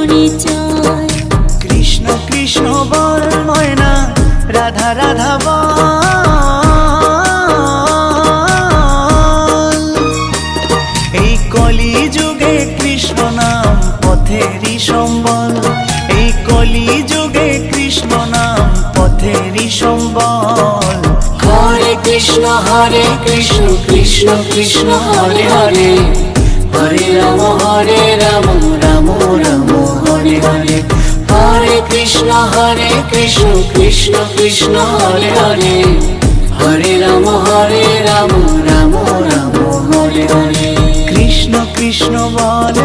পরিচয়। কৃষ্ণ কৃষ্ণ বল ময়না, রাধা রাধা বল। এই কলি যুগে কৃষ্ণ নাম পথেরই সম্বল। এই কলি যুগে কৃষ্ণ নাম পথেরই সম্বল। হরে কৃষ্ণ কৃষ্ণ কৃষ্ণ হরে হরে, হরে রাম রাম রাম হরে হরে। হরে কৃষ্ণ কৃষ্ণ কৃষ্ণ হরে হরে, হরে রাম রাম রাম হরে হরে। কৃষ্ণ কৃষ্ণ বল